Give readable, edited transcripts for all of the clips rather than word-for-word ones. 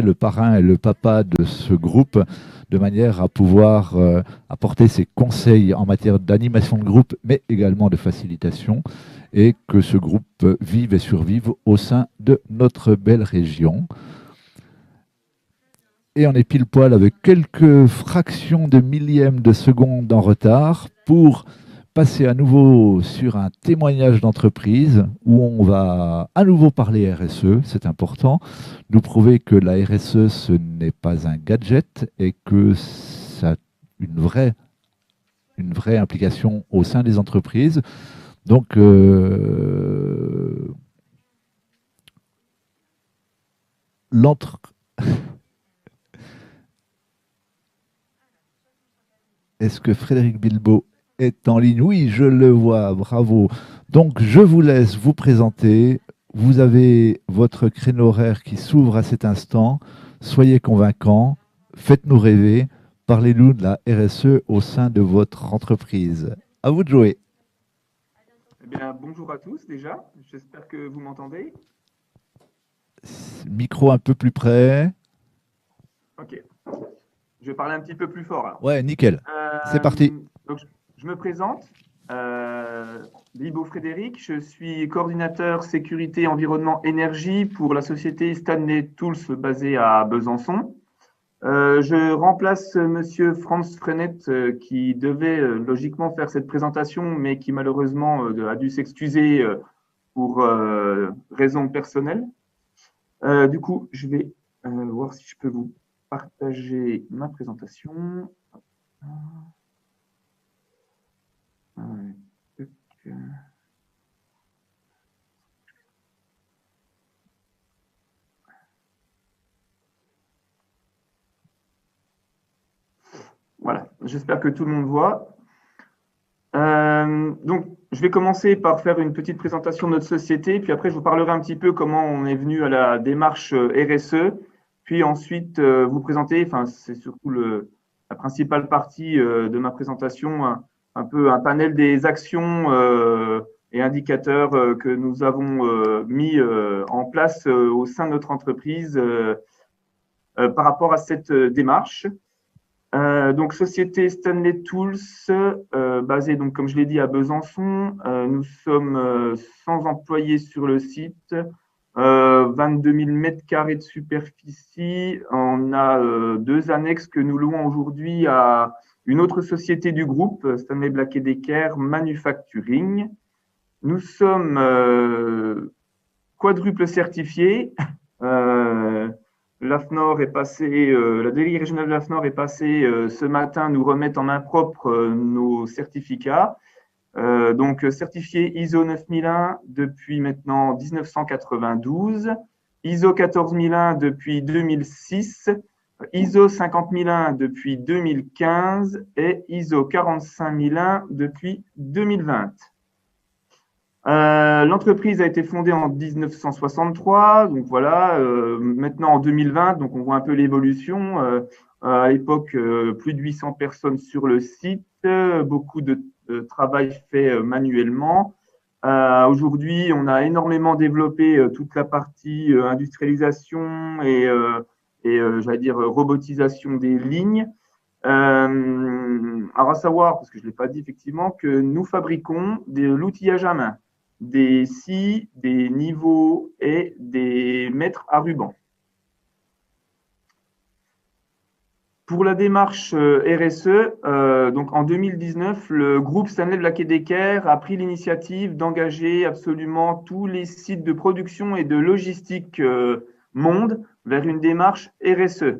le parrain et le papa de ce groupe, de manière à pouvoir apporter ses conseils en matière d'animation de groupe, mais également de facilitation, et que ce groupe vive et survive au sein de notre belle région. Et on est pile poil avec quelques fractions de millièmes de seconde en retard pour passer à nouveau sur un témoignage d'entreprise où on va à nouveau parler RSE, c'est important, nous prouver que la RSE, ce n'est pas un gadget et que ça a une vraie implication au sein des entreprises. Donc, l'entre... Est-ce que Frédéric Bilbao est en ligne? Oui, je le vois, bravo. Donc, je vous laisse vous présenter. Vous avez votre créneau horaire qui s'ouvre à cet instant. Soyez convaincants, faites-nous rêver, parlez-nous de la RSE au sein de votre entreprise. À vous de jouer. Eh bien, bonjour à tous déjà, j'espère que vous m'entendez. Micro un peu plus près. Ok, je vais parler un petit peu plus fort alors. Ouais, nickel. C'est parti. Donc, je me présente, Bibo Frédéric, je suis coordinateur sécurité, environnement, énergie pour la société Stanley Tools basée à Besançon. Je remplace Monsieur Franz Frenette qui devait logiquement faire cette présentation, mais qui malheureusement a dû s'excuser pour raisons personnelles. Du coup, je vais voir si je peux vous partager ma présentation. Voilà, j'espère que tout le monde voit. Donc, je vais commencer par faire une petite présentation de notre société, puis après, je vous parlerai un petit peu comment on est venu à la démarche RSE, puis ensuite vous présenter, enfin, c'est surtout la principale partie de ma présentation, un peu un panel des actions et indicateurs que nous avons mis en place au sein de notre entreprise par rapport à cette démarche. Donc société Stanley Tools, basée donc comme je l'ai dit à Besançon. Nous sommes 100 employés sur le site, 22 000 mètres carrés de superficie. On a deux annexes que nous louons aujourd'hui à une autre société du groupe, Stanley Black & Decker Manufacturing. Nous sommes quadruple certifiés. L'AFNOR est passé, la déléguée régionale de l'AFNOR est passée ce matin nous remettre en main propre nos certificats. Donc certifié ISO 9001 depuis maintenant 1992, ISO 14001 depuis 2006, ISO 50001 depuis 2015 et ISO 45001 depuis 2020. L'entreprise a été fondée en 1963, donc voilà, maintenant en 2020, donc on voit un peu l'évolution. À l'époque, plus de 800 personnes sur le site, beaucoup de travail fait manuellement. Aujourd'hui, on a énormément développé toute la partie industrialisation et j'allais dire robotisation des lignes. Alors à savoir, parce que je ne l'ai pas dit effectivement, que nous fabriquons de l'outillage à main, des scies, des niveaux et des mètres à ruban. Pour la démarche RSE, donc en 2019, le groupe Stanley Black & Decker a pris l'initiative d'engager absolument tous les sites de production et de logistique monde vers une démarche RSE.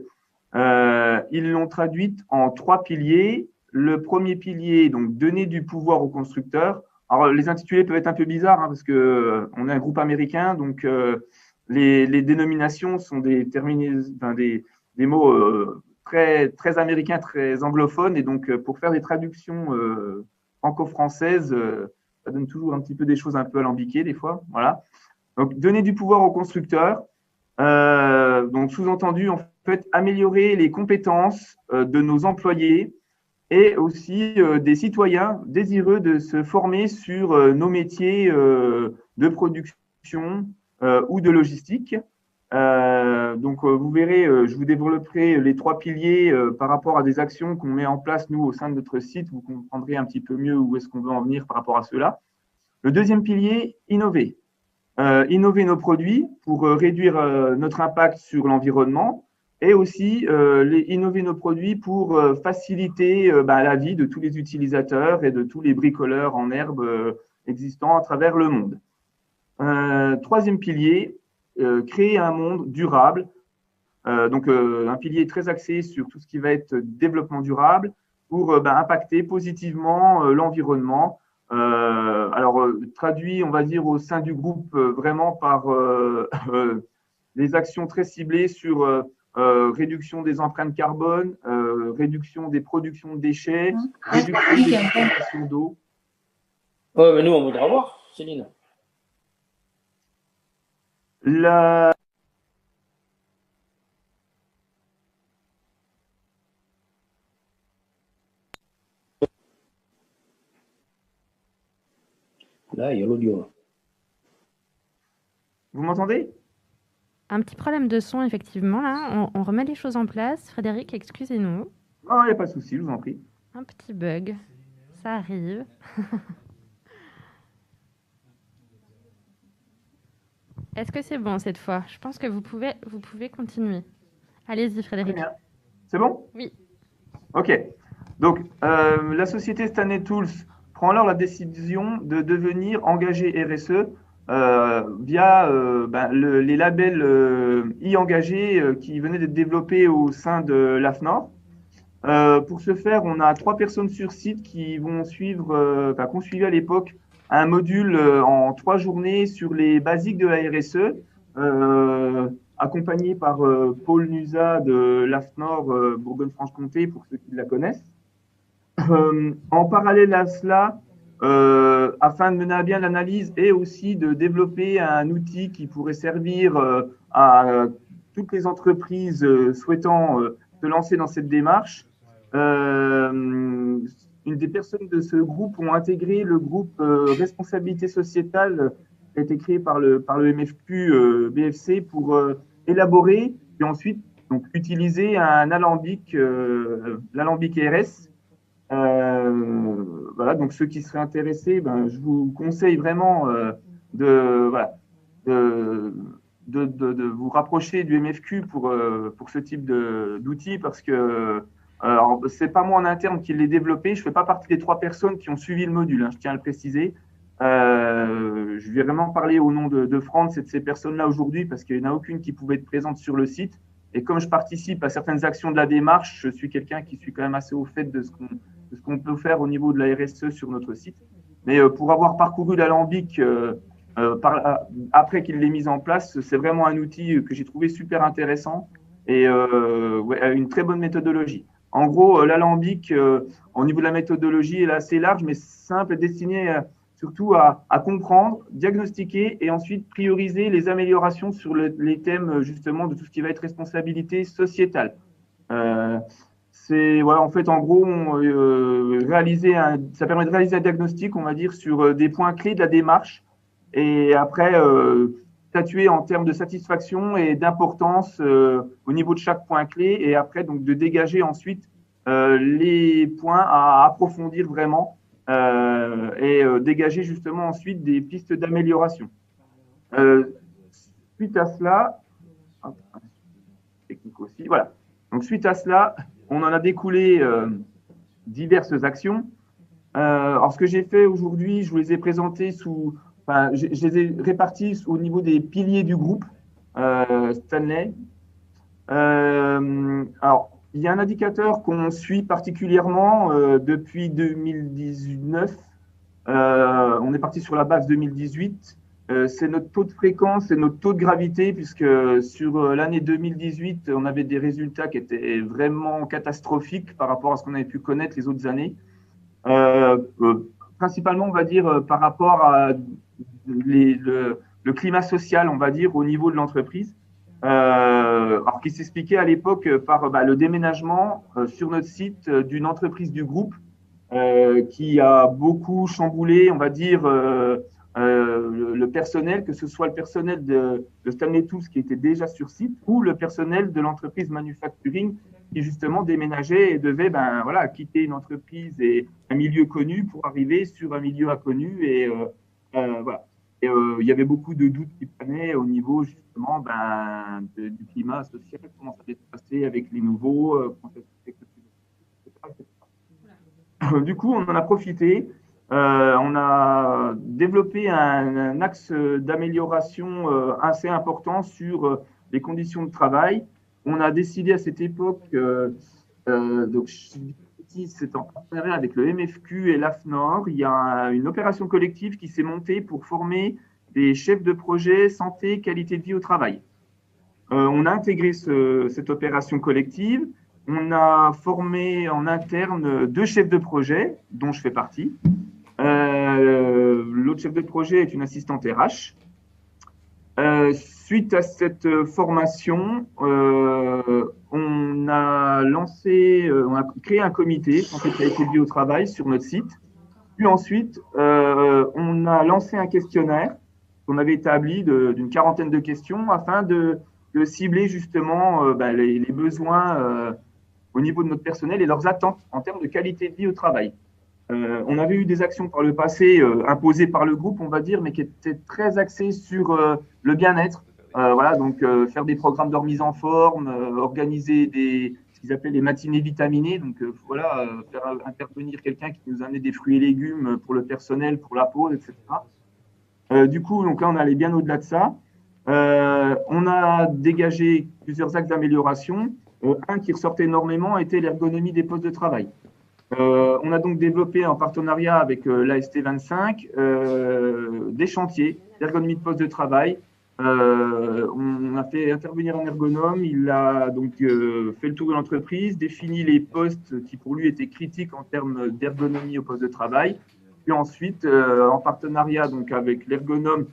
Ils l'ont traduite en trois piliers. Le premier pilier, donc donner du pouvoir aux constructeurs. Alors, les intitulés peuvent être un peu bizarres parce que on est un groupe américain, donc les dénominations sont des mots très, très américains, très anglophones, et donc pour faire des traductions franco-françaises, ça donne toujours un petit peu des choses un peu alambiquées des fois. Voilà. Donc, donner du pouvoir aux constructeurs. Donc, sous-entendu, en fait, améliorer les compétences de nos employés et aussi des citoyens désireux de se former sur nos métiers de production ou de logistique. Donc, vous verrez, je vous développerai les 3 piliers par rapport à des actions qu'on met en place, nous, au sein de notre site. Vous comprendrez un petit peu mieux où est-ce qu'on veut en venir par rapport à cela. Le deuxième pilier, innover. Innover nos produits pour réduire notre impact sur l'environnement et aussi innover nos produits pour faciliter la vie de tous les utilisateurs et de tous les bricoleurs en herbe existants à travers le monde. Troisième pilier, créer un monde durable. Donc, un pilier très axé sur tout ce qui va être développement durable pour impacter positivement l'environnement. Alors, traduit, on va dire, au sein du groupe vraiment par des actions très ciblées sur réduction des empreintes carbone, réduction des productions de déchets, réduction des consommations d'eau. Ouais, mais nous, on voudra voir, Céline. La... Là, il y a l'audio. Vous m'entendez? Un petit problème de son, effectivement. Là, on remet les choses en place. Frédéric, excusez-nous. Non, il n'y a pas de souci, je vous en prie. Un petit bug. Ça arrive. Est-ce que c'est bon cette fois? Je pense que vous pouvez continuer. Allez-y, Frédéric. Très bien. C'est bon? Oui. Ok. Donc, la société Stanley Tools prend alors la décision de devenir engagée RSE via les labels e-engagés qui venaient d'être développés au sein de l'AFNOR. Pour ce faire, on a 3 personnes sur site qui vont suivre, qu'on suivait à l'époque un module en 3 journées sur les basiques de la RSE, accompagné par Paul Nusa de l'AFNOR Bourgogne-Franche-Comté, pour ceux qui la connaissent. En parallèle à cela, afin de mener à bien l'analyse et aussi de développer un outil qui pourrait servir à toutes les entreprises souhaitant se lancer dans cette démarche, une des personnes de ce groupe ont intégré le groupe responsabilité sociétale qui a été créé par le MFQ BFC pour élaborer et ensuite donc utiliser un alambic, l'alambic RS. Voilà, donc ceux qui seraient intéressés, je vous conseille vraiment de vous rapprocher du MFQ pour ce type d'outils parce que alors, c'est pas moi en interne qui l'ai développé, je fais pas partie des 3 personnes qui ont suivi le module, hein, je tiens à le préciser. Je vais vraiment parler au nom de France et de ces personnes-là aujourd'hui parce qu'il n'y en a aucune qui pouvait être présente sur le site. Et comme je participe à certaines actions de la démarche, je suis quelqu'un qui suis quand même assez au fait de ce qu'on peut faire au niveau de la RSE sur notre site. Mais pour avoir parcouru l'alambic après qu'il l'ait mis en place, c'est vraiment un outil que j'ai trouvé super intéressant et une très bonne méthodologie. En gros, l'alambic, au niveau de la méthodologie, elle est assez large, mais simple et destinée surtout à comprendre, diagnostiquer et ensuite prioriser les améliorations sur les thèmes justement de tout ce qui va être responsabilité sociétale. C'est en fait en gros ça permet de réaliser un diagnostic, on va dire, sur des points clés de la démarche et après statuer en termes de satisfaction et d'importance au niveau de chaque point clé et après donc de dégager ensuite les points à approfondir vraiment et dégager justement ensuite des pistes d'amélioration. Suite à cela, technique aussi, voilà. Donc suite à cela, on en a découlé diverses actions. Alors ce que j'ai fait aujourd'hui, je vous les ai présentés je les ai répartis au niveau des piliers du groupe Stanley. Alors il y a un indicateur qu'on suit particulièrement depuis 2019. On est parti sur la base 2018. C'est notre taux de fréquence et notre taux de gravité, puisque sur l'année 2018, on avait des résultats qui étaient vraiment catastrophiques par rapport à ce qu'on avait pu connaître les autres années. Principalement, on va dire, par rapport à le climat social, on va dire, au niveau de l'entreprise. Alors qui s'expliquait à l'époque par le déménagement sur notre site d'une entreprise du groupe qui a beaucoup chamboulé, on va dire, le personnel, que ce soit le personnel de Stanley Tools qui était déjà sur site ou le personnel de l'entreprise manufacturing qui justement déménageait et devait voilà, quitter une entreprise et un milieu connu pour arriver sur un milieu inconnu. Et voilà. Et il y avait beaucoup de doutes qui prenaient au niveau justement du climat social, comment ça allait se passer avec les nouveaux, comment ça se fait que... Du coup, on en a profité. On a développé un axe d'amélioration assez important sur les conditions de travail. On a décidé à cette époque, donc c'est en partenariat avec le MFQ et l'AFNOR, il y a une opération collective qui s'est montée pour former des chefs de projet santé, qualité de vie au travail. On a intégré cette opération collective. On a formé en interne 2 chefs de projet, dont je fais partie. L'autre chef de projet est une assistante RH. Suite à cette formation, on a créé un comité santé qualité de vie au travail sur notre site. Puis ensuite, on a lancé un questionnaire qu'on avait établi d'une 40aine de questions afin de cibler justement les besoins au niveau de notre personnel et leurs attentes en termes de qualité de vie au travail. On avait eu des actions par le passé imposées par le groupe, on va dire, mais qui étaient très axées sur le bien-être. Voilà, donc faire des programmes de remise en forme, organiser ce qu'ils appellent les matinées vitaminées. Donc voilà, faire intervenir quelqu'un qui nous amenait des fruits et légumes pour le personnel, pour la pause, etc. Du coup, donc là, on allait bien au-delà de ça. On a dégagé plusieurs axes d'amélioration. Un qui ressortait énormément était l'ergonomie des postes de travail. On a donc développé en partenariat avec l'AST 25 des chantiers d'ergonomie de poste de travail. On a fait intervenir un ergonome, il a donc fait le tour de l'entreprise, défini les postes qui pour lui étaient critiques en termes d'ergonomie au poste de travail. Puis ensuite, en partenariat donc avec l'ergonome,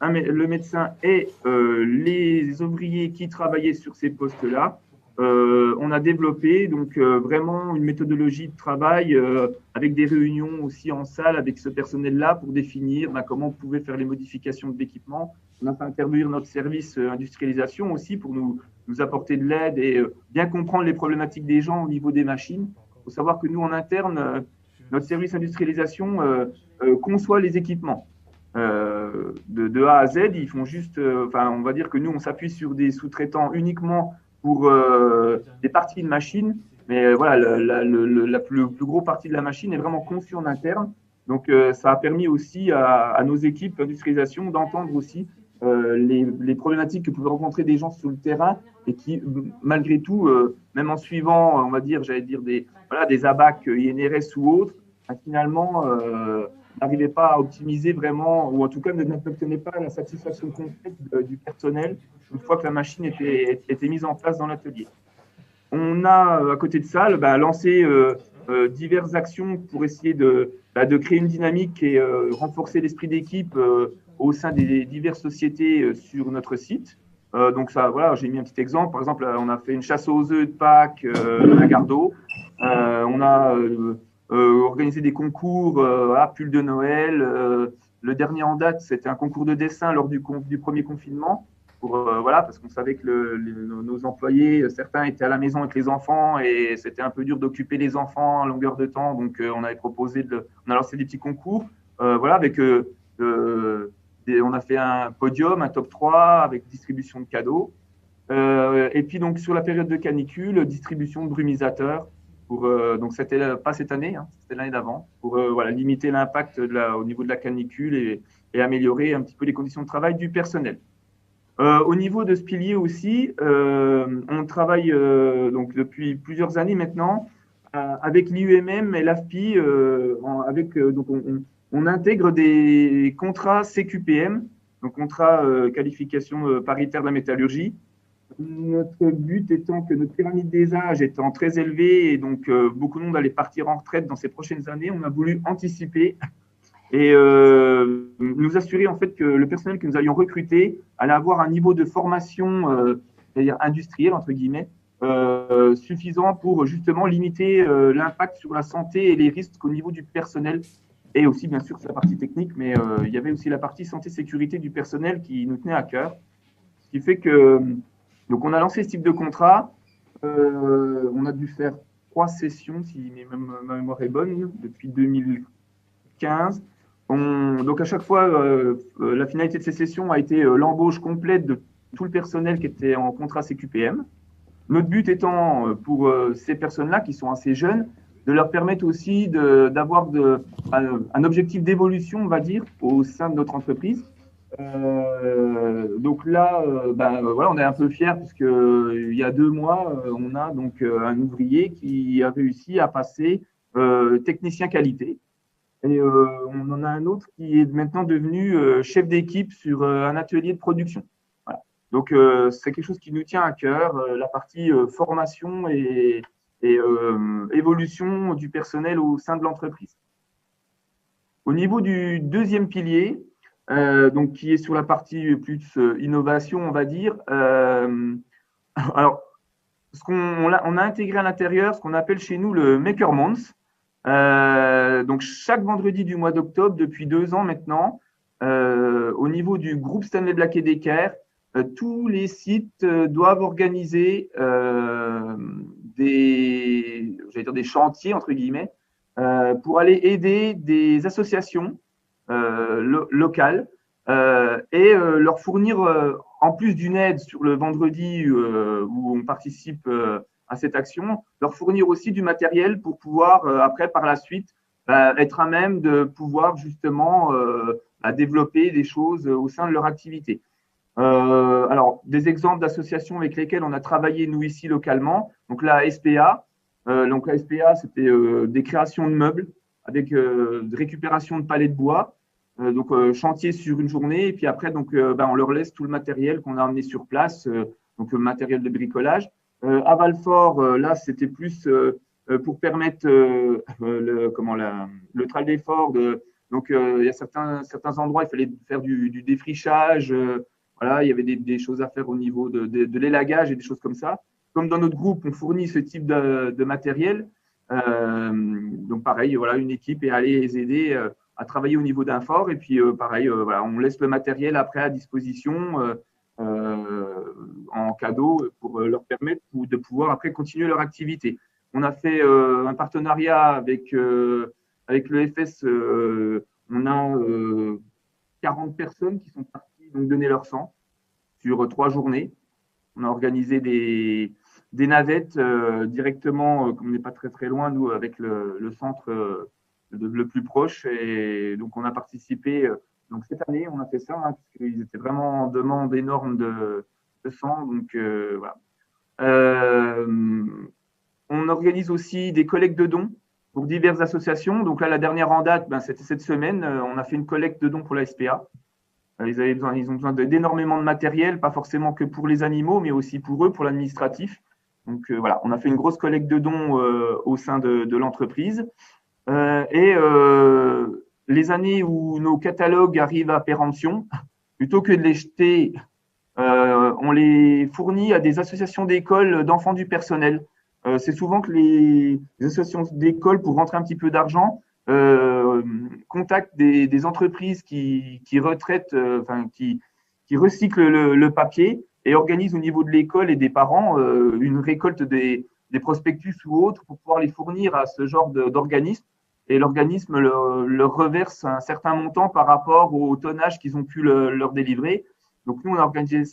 le médecin et les ouvriers qui travaillaient sur ces postes-là, on a développé donc vraiment une méthodologie de travail avec des réunions aussi en salle avec ce personnel-là pour définir comment on pouvait faire les modifications de l'équipement. On a fait intervenir notre service industrialisation aussi pour nous apporter de l'aide et bien comprendre les problématiques des gens au niveau des machines. Il faut savoir que nous, en interne, notre service industrialisation conçoit les équipements. De A à Z, ils font juste, on va dire que nous, on s'appuie sur des sous-traitants uniquement pour des parties de machine, mais voilà, la plus gros partie de la machine est vraiment conçue en interne. Donc, ça a permis aussi à nos équipes d'industrialisation d'entendre aussi les problématiques que pouvaient rencontrer des gens sur le terrain et qui, malgré tout, même en suivant, on va dire, des ABAC, INRS ou autres, finalement, n'arrivaient pas à optimiser vraiment, ou en tout cas n'obtenaient pas la satisfaction complète du personnel une fois que la machine était mise en place dans l'atelier. On a, à côté de ça, lancé diverses actions pour essayer de créer une dynamique et renforcer l'esprit d'équipe au sein des diverses sociétés sur notre site. Donc ça, voilà, j'ai mis un petit exemple. Par exemple, on a fait une chasse aux œufs de Pâques à Gardeau. On a organisé des concours à pull de Noël. Le dernier en date, c'était un concours de dessin lors du premier confinement. Voilà, parce qu'on savait que nos employés, certains étaient à la maison avec les enfants et c'était un peu dur d'occuper les enfants à longueur de temps. Donc, on avait proposé on a lancé des petits concours. Voilà, avec on a fait un podium, un top 3 avec distribution de cadeaux. Et puis, donc, sur la période de canicule, distribution de brumisateurs. Donc, c'était pas cette année, c'était l'année d'avant, pour limiter l'impact au niveau de la canicule et améliorer un petit peu les conditions de travail du personnel. Au niveau de ce pilier aussi, on travaille donc depuis plusieurs années maintenant avec l'IUMM et l'AFPI. Donc on intègre des contrats CQPM, donc contrat qualification paritaire de la métallurgie. Notre but étant que notre pyramide des âges étant très élevée et donc beaucoup de monde allait partir en retraite dans ces prochaines années, on a voulu anticiper et nous assurer en fait que le personnel que nous allions recruter allait avoir un niveau de formation, c'est-à-dire industrielle entre guillemets, suffisant pour justement limiter l'impact sur la santé et les risques au niveau du personnel et aussi bien sûr la partie technique, mais il y avait aussi la partie santé-sécurité du personnel qui nous tenait à cœur. Ce qui fait que donc on a lancé ce type de contrat. On a dû faire 3 sessions, si ma mémoire est bonne, depuis 2015. Donc à chaque fois, la finalité de ces sessions a été l'embauche complète de tout le personnel qui était en contrat CQPM. Notre but étant, pour ces personnes-là qui sont assez jeunes, de leur permettre aussi d'avoir un objectif d'évolution, on va dire, au sein de notre entreprise. Donc là, voilà, on est un peu fiers puisque il y a 2 mois, on a donc un ouvrier qui a réussi à passer technicien qualité. Et on en a un autre qui est maintenant devenu chef d'équipe sur un atelier de production. Voilà. Donc c'est quelque chose qui nous tient à cœur, la partie formation et évolution du personnel au sein de l'entreprise. Au niveau du deuxième pilier, donc qui est sur la partie plus innovation, on va dire. Alors, on a intégré à l'intérieur ce qu'on appelle chez nous le Maker Month. Donc chaque vendredi du mois d'octobre, depuis 2 ans maintenant, au niveau du groupe Stanley Black & Decker, tous les sites doivent organiser des chantiers entre guillemets pour aller aider des associations locales et leur fournir, en plus d'une aide sur le vendredi où on participe à cette action, leur fournir aussi du matériel pour pouvoir, après, par la suite, être à même de pouvoir justement développer des choses au sein de leur activité. Alors, des exemples d'associations avec lesquelles on a travaillé, nous, ici, localement. Donc, la SPA. Donc, la SPA, c'était des créations de meubles avec de récupération de palettes de bois. Donc, chantier sur une journée. Et puis après, donc, on leur laisse tout le matériel qu'on a amené sur place, donc le matériel de bricolage. À Valfort, là, c'était plus pour permettre le trail d'effort. Donc, il y a certains endroits, il fallait faire du défrichage. Voilà, il y avait des choses à faire au niveau de l'élagage et des choses comme ça. Comme dans notre groupe, on fournit ce type de matériel. Donc, pareil, voilà, une équipe est allée les aider à travailler au niveau d'un fort. Et puis, pareil, voilà, on laisse le matériel après à disposition en cadeau pour leur permettre de pouvoir après continuer leur activité. On a fait un partenariat avec le FS. On a 40 personnes qui sont parties donc donner leur sang sur 3 journées. On a organisé des navettes directement, comme on n'est pas très très loin, nous, avec le centre le plus proche. Et donc, on a participé. Donc, cette année, on a fait ça, hein, parce qu'ils étaient vraiment en demande énorme de sang. Donc, voilà. On organise aussi des collectes de dons pour diverses associations. Donc là, la dernière en date, c'était cette semaine. On a fait une collecte de dons pour la SPA. Ils ont besoin d'énormément de matériel, pas forcément que pour les animaux, mais aussi pour eux, pour l'administratif. Donc voilà, on a fait une grosse collecte de dons au sein de l'entreprise. Les années où nos catalogues arrivent à péremption, plutôt que de les jeter, on les fournit à des associations d'écoles d'enfants du personnel. C'est souvent que les associations d'écoles, pour rentrer un petit peu d'argent, contactent des entreprises qui retraitent, qui recyclent le papier et organisent au niveau de l'école et des parents une récolte des prospectus ou autres pour pouvoir les fournir à ce genre d'organisme. Et l'organisme leur reverse un certain montant par rapport au tonnage qu'ils ont pu leur délivrer. Donc nous, on a organisé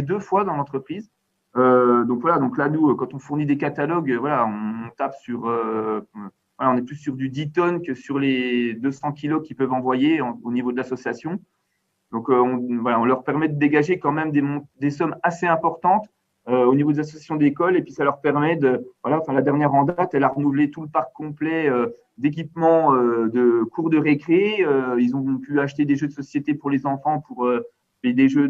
2 fois dans l'entreprise. Donc voilà, donc là, nous, quand on fournit des catalogues, voilà, on tape sur, voilà, on est plus sur du 10 tonnes que sur les 200 kilos qu'ils peuvent envoyer au niveau de l'association. Donc on leur permet de dégager quand même des sommes assez importantes au niveau des associations d'école, et puis ça leur permet la dernière en date, elle a renouvelé tout le parc complet d'équipements de cours de récré. Ils ont pu acheter des jeux de société pour les enfants, et des jeux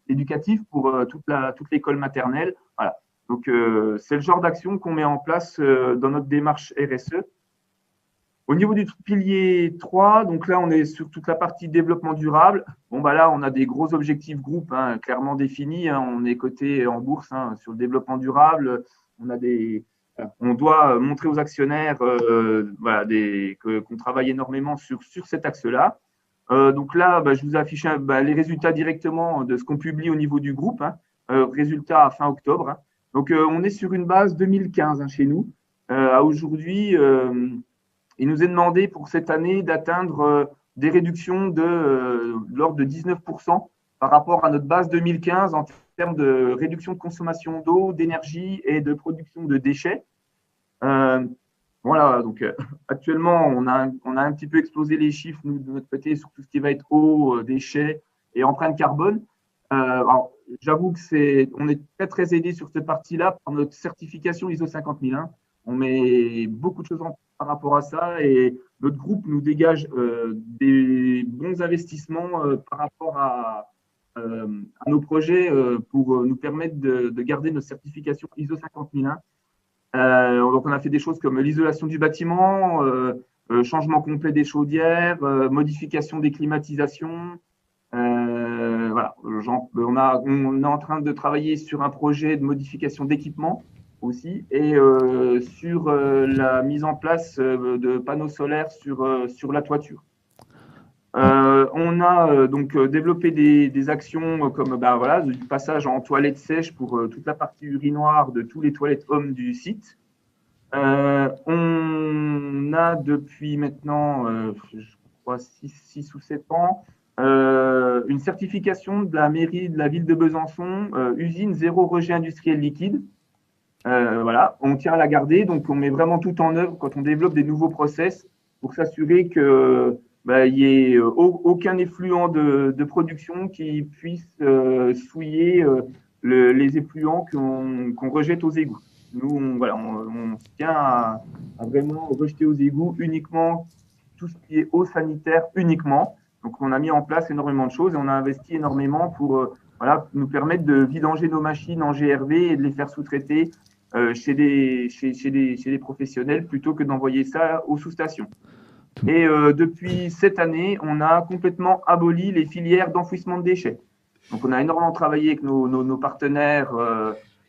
éducatifs pour toute l'école maternelle. Voilà. Donc c'est le genre d'action qu'on met en place dans notre démarche RSE. Au niveau du pilier 3, donc là, on est sur toute la partie développement durable. Bon, là, on a des gros objectifs groupes clairement définis. On est coté en bourse sur le développement durable. On a des On doit montrer aux actionnaires voilà, qu'on travaille énormément sur cet axe-là. Donc là, je vous affiche les résultats directement de ce qu'on publie au niveau du groupe. Résultats à fin octobre. Donc on est sur une base 2015 chez nous. À aujourd'hui, il nous est demandé pour cette année d'atteindre des réductions de l'ordre de 19% par rapport à notre base 2015 en termes de réduction de consommation d'eau, d'énergie et de production de déchets. Voilà, donc actuellement, on a un petit peu explosé les chiffres, nous, de notre côté, sur tout ce qui va être eau, déchets et empreinte carbone. Alors, j'avoue que on est très, très aidé sur cette partie-là par notre certification ISO 50001. On met beaucoup de choses par rapport à ça et notre groupe nous dégage des bons investissements par rapport à nos projets pour nous permettre de garder notre certification ISO 50001. Donc, on a fait des choses comme l'isolation du bâtiment, changement complet des chaudières, modification des climatisations. Voilà, on est en train de travailler sur un projet de modification d'équipement aussi et sur la mise en place de panneaux solaires sur la toiture. On a donc développé des actions comme voilà, du passage en toilette sèche pour toute la partie urinoir de tous les toilettes hommes du site. On a depuis maintenant, je crois, 6 ou 7 ans, une certification de la mairie de la ville de Besançon, usine zéro rejet industriel liquide. Voilà, on tient à la garder, donc on met vraiment tout en œuvre quand on développe des nouveaux process pour s'assurer que il n'y ait aucun effluent de production qui puisse souiller les effluents qu'on rejette aux égouts. Nous, on tient à vraiment rejeter aux égouts uniquement tout ce qui est eau sanitaire uniquement. Donc, on a mis en place énormément de choses et on a investi énormément pour nous permettre de vidanger nos machines en GRV et de les faire sous-traiter chez des professionnels plutôt que d'envoyer ça aux sous-stations. Et depuis cette année, on a complètement aboli les filières d'enfouissement de déchets. Donc, on a énormément travaillé avec nos partenaires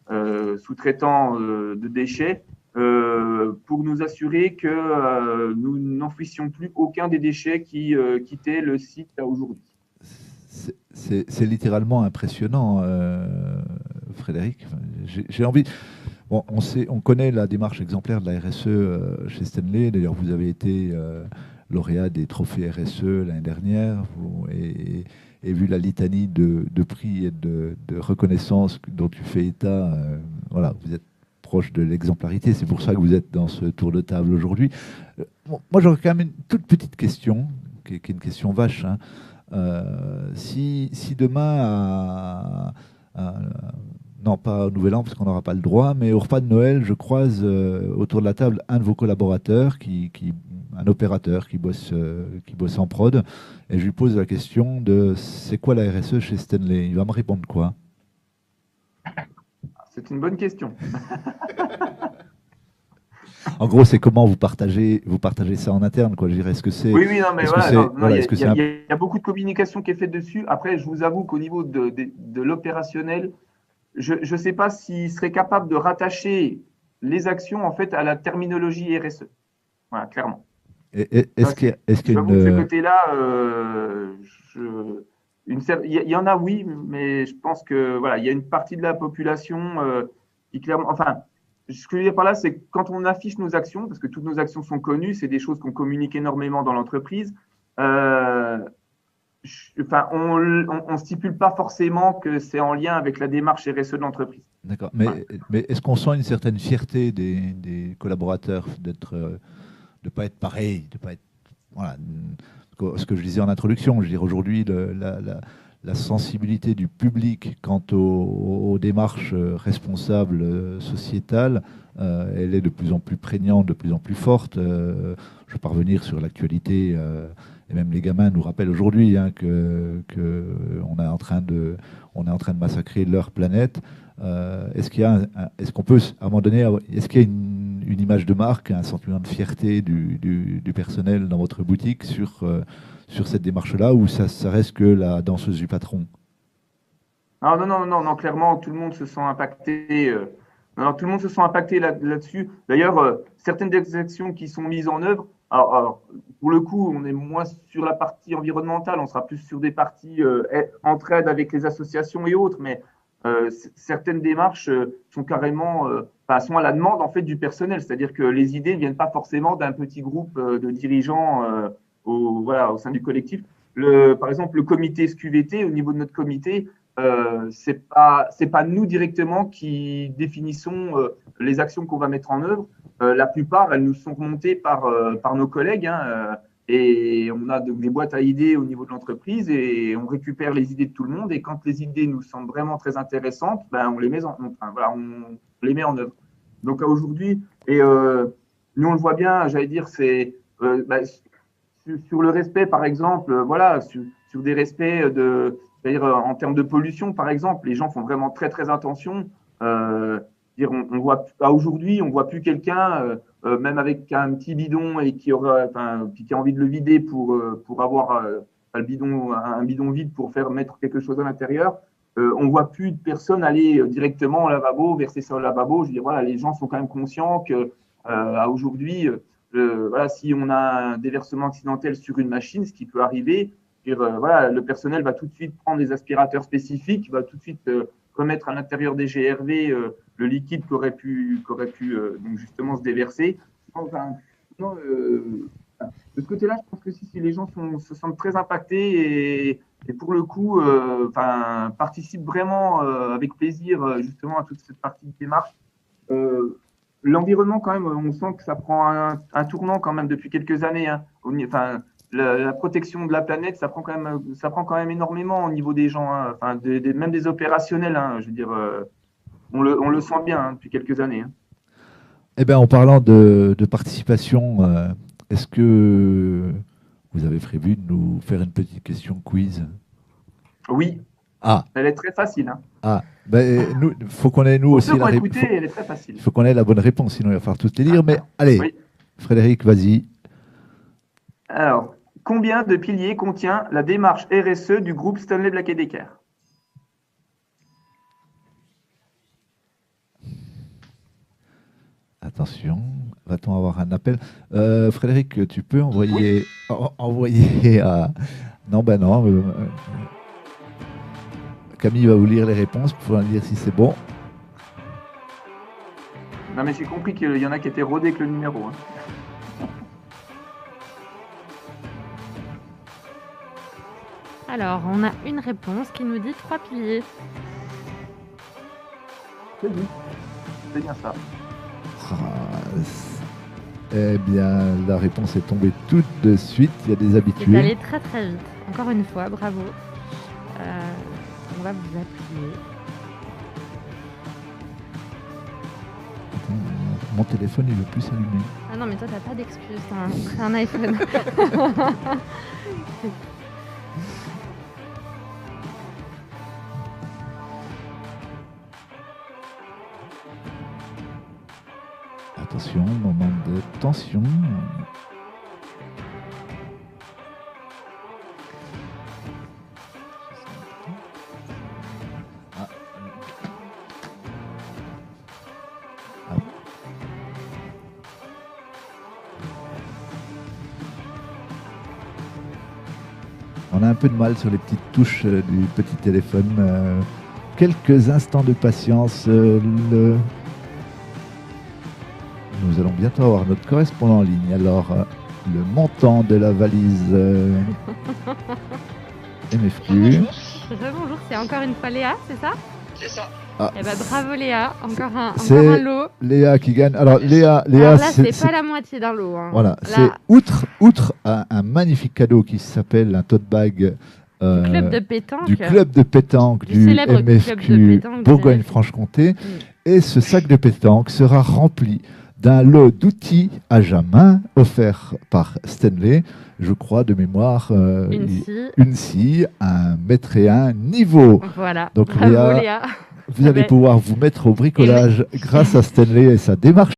sous-traitants de déchets pour nous assurer que nous n'enfouissions plus aucun des déchets qui quittaient le site aujourd'hui. C'est littéralement impressionnant, Frédéric. J'ai envie. Bon, on connaît la démarche exemplaire de la RSE chez Stenley. D'ailleurs, vous avez été lauréat des trophées RSE l'année dernière et vu la litanie de prix et de reconnaissance dont tu fais état, voilà, vous êtes proche de l'exemplarité. C'est pour ça que vous êtes dans ce tour de table aujourd'hui. Moi, j'aurais quand même une toute petite question, qui est une question vache. Hein. Si demain, non pas au Nouvel An parce qu'on n'aura pas le droit, mais au repas de Noël, je croise autour de la table un de vos collaborateurs, un opérateur qui bosse en prod, et je lui pose la question de c'est quoi la RSE chez Stenley. Il va me répondre quoi? C'est une bonne question. En gros, c'est comment vous partagez ça en interne, quoi. Je dirais, est-ce que c'est... Oui, non, mais il y a beaucoup de communication qui est faite dessus. Après, je vous avoue qu'au niveau de l'opérationnel, je ne sais pas s'il serait capable de rattacher les actions en fait à la terminologie RSE. Voilà, clairement. Est-ce qu'il y a une... De ce côté-là, il y en a, oui, mais je pense que voilà, il y a une partie de la population qui clairement, enfin. Ce que je veux dire par là, c'est que quand on affiche nos actions, parce que toutes nos actions sont connues, c'est des choses qu'on communique énormément dans l'entreprise, on stipule pas forcément que c'est en lien avec la démarche RSE de l'entreprise. D'accord. Mais est-ce qu'on sent une certaine fierté des collaborateurs de pas être pareil, de pas être... Voilà, ce que je disais en introduction, je veux dire aujourd'hui, la sensibilité du public quant aux démarches responsables sociétales, elle est de plus en plus prégnante, de plus en plus forte. Je vais pas revenir sur l'actualité, et même les gamins nous rappellent aujourd'hui que on est en train de massacrer leur planète. Est-ce qu'on peut, à un moment donné, est-ce qu'il y a une image de marque, un sentiment de fierté du personnel dans votre boutique sur cette démarche-là, ou ça reste que la danseuse du patron? Non, clairement, tout le monde se sent impacté Alors, tout le monde se sent impacté là-dessus. D'ailleurs, certaines des actions qui sont mises en œuvre, alors, pour le coup, on est moins sur la partie environnementale, on sera plus sur des parties entraide avec les associations et autres, mais certaines démarches sont carrément, sont à la demande en fait du personnel, c'est-à-dire que les idées ne viennent pas forcément d'un petit groupe de dirigeants voilà, au sein du collectif. Par exemple, le comité SQVT, au niveau de notre comité, c'est pas nous directement qui définissons les actions qu'on va mettre en œuvre. La plupart, elles nous sont remontées par nos collègues, hein, et on a des boîtes à idées au niveau de l'entreprise et on récupère les idées de tout le monde. Et quand les idées nous semblent vraiment très intéressantes, ben, on les met on les met en œuvre. Donc aujourd'hui, et nous on le voit bien, j'allais dire, c'est sur le respect, par exemple, voilà, sur des respects c'est-à-dire en termes de pollution, par exemple, les gens font vraiment très très attention. On voit aujourd'hui, on voit plus quelqu'un, même avec un petit bidon et qui a envie de le vider pour avoir un bidon vide pour faire mettre quelque chose à l'intérieur. On voit plus de personnes aller directement au lavabo, verser ça au lavabo. Je veux dire, voilà, les gens sont quand même conscients que aujourd'hui, voilà, si on a un déversement accidentel sur une machine, ce qui peut arriver, voilà, le personnel va tout de suite prendre des aspirateurs spécifiques, va tout de suite remettre à l'intérieur des GRV le liquide qui aurait pu donc justement se déverser. Enfin, non, de ce côté-là, je pense que si les gens se sentent très impactés et pour le coup, participent vraiment avec plaisir justement à toute cette partie de démarche. L'environnement, quand même, on sent que ça prend un tournant quand même depuis quelques années. Hein. La protection de la planète, ça prend quand même énormément au niveau des gens, hein. Enfin, même des opérationnels. Hein. Je veux dire, on le sent bien hein, depuis quelques années. Hein. Eh bien, en parlant de participation, est-ce que vous avez prévu de nous faire une petite question quiz? Oui. Ah. Elle est très facile. Hein. Ah. Ben, il faut qu'on ait nous pour aussi ceux la réponse. Elle est très facile. Il faut qu'on ait la bonne réponse, sinon il va falloir toutes les lire. Mais allez, oui. Frédéric, vas-y. Alors, combien de piliers contient la démarche RSE du groupe Stanley Black & Decker? Attention, va-t-on avoir un appel? Frédéric, tu peux envoyer, envoyer à... Non, ben non. Camille va vous lire les réponses pour nous dire si c'est bon. Non, mais j'ai compris qu'il y en a qui étaient rodés avec le numéro. Hein. Alors, on a une réponse qui nous dit 3 piliers. C'est bien ça. Eh bien, la réponse est tombée tout de suite. Il y a des habitués. C'est allé très très vite. Encore une fois, bravo. On va vous appuyer. Mon téléphone, il veut plus s'allumer. Ah non, mais toi, t'as pas d'excuse. C'est un iPhone. Attention, moment de tension. On a un peu de mal sur les petites touches du petit téléphone. Quelques instants de patience. Nous allons bientôt avoir notre correspondant en ligne. Alors, le montant de la valise MFQ. Bonjour, c'est encore une fois Léa, c'est ça? C'est ça. Ah. Eh ben, bravo Léa, encore un lot. Léa qui gagne. Alors Léa là, c'est pas la moitié d'un lot. Hein. Voilà, là... c'est outre un magnifique cadeau qui s'appelle un tote bag du club de pétanque, du MFQ Bourgogne-Franche-Comté. Et ce sac de pétanque sera rempli d'un lot d'outils à main offert par Stanley, je crois de mémoire, une scie, un mètre et un niveau. Voilà, donc bravo Léa. Vous allez pouvoir vous mettre au bricolage grâce à Stanley et sa démarche.